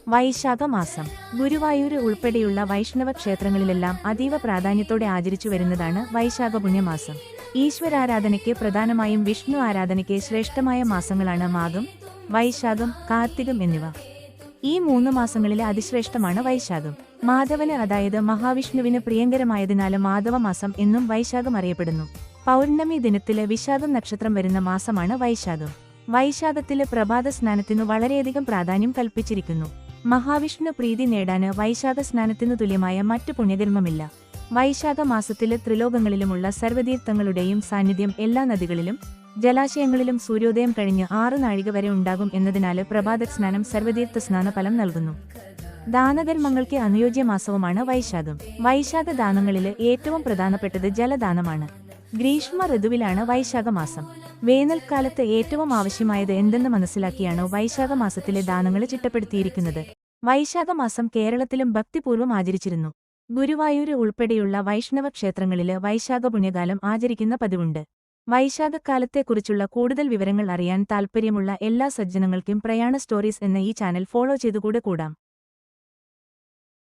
വൈശാഖ മാസം ഗുരുവായൂര് ഉൾപ്പെടെയുള്ള വൈഷ്ണവ ക്ഷേത്രങ്ങളിലെല്ലാം അതീവ പ്രാധാന്യത്തോടെ ആചരിച്ചു വരുന്നതാണ് വൈശാഖ പുണ്യമാസം. ഈശ്വരാരാധനയ്ക്ക് പ്രധാനമായും വിഷ്ണു ആരാധനയ്ക്ക് ശ്രേഷ്ഠമായ മാസങ്ങളാണ് മാഘം, വൈശാഖം, കാർത്തികം എന്നിവ. ഈ 3 മാസങ്ങളിലെ അതിശ്രേഷ്ഠമാണ് വൈശാഖം. മാധവന് അതായത് മഹാവിഷ്ണുവിന് പ്രിയങ്കരമായതിനാല് മാധവമാസം എന്നും വൈശാഖം അറിയപ്പെടുന്നു. പൗർണമി ദിനത്തില് വിശാഖം നക്ഷത്രം വരുന്ന മാസമാണ് വൈശാഖം. വൈശാഖത്തില് പ്രഭാത സ്നാനത്തിനു വളരെയധികം പ്രാധാന്യം കൽപ്പിച്ചിരിക്കുന്നു. മഹാവിഷ്ണു പ്രീതി നേടാന് വൈശാഖ സ്നാനത്തിനു തുല്യമായ മറ്റു പുണ്യകർമ്മമില്ല. വൈശാഖ മാസത്തില് ത്രിലോകങ്ങളിലുമുള്ള സർവ്വതീർത്ഥങ്ങളുടെയും സാന്നിധ്യം എല്ലാ നദികളിലും ജലാശയങ്ങളിലും സൂര്യോദയം കഴിഞ്ഞ് 6 നാഴിക വരെ ഉണ്ടാകും എന്നതിനാല് പ്രഭാതസ്നാനം സർവ്വതീർത്ഥ സ്നാന ഫലം നൽകുന്നു. ദാനധർമ്മങ്ങൾക്ക് അനുയോജ്യ മാസവുമാണ് വൈശാഖം. വൈശാഖ ദാനങ്ങളില് ഏറ്റവും പ്രധാനപ്പെട്ടത് ജലദാനമാണ്. ഗ്രീഷ്മ ഋതുവിലാണ് വൈശാഖ മാസം. വേനൽക്കാലത്ത് ഏറ്റവും ആവശ്യമായത് എന്തെന്ന് മനസ്സിലാക്കിയാണ് വൈശാഖ മാസത്തിലെ ദാനങ്ങൾ ചിട്ടപ്പെടുത്തിയിരിക്കുന്നത്. വൈശാഖ മാസം കേരളത്തിലും ഭക്തിപൂർവ്വം ആചരിച്ചിരുന്നു. ഗുരുവായൂര് ഉൾപ്പെടെയുള്ള വൈഷ്ണവ ക്ഷേത്രങ്ങളില് വൈശാഖ പുണ്യകാലം ആചരിക്കുന്ന പതിവുണ്ട്. വൈശാഖക്കാലത്തെക്കുറിച്ചുള്ള കൂടുതൽ വിവരങ്ങൾ അറിയാൻ താൽപ്പര്യമുള്ള എല്ലാ സജ്ജനങ്ങൾക്കും പ്രയാണ സ്റ്റോറീസ് എന്ന ഈ ചാനൽ ഫോളോ ചെയ്തുകൂടെ കൂടാം.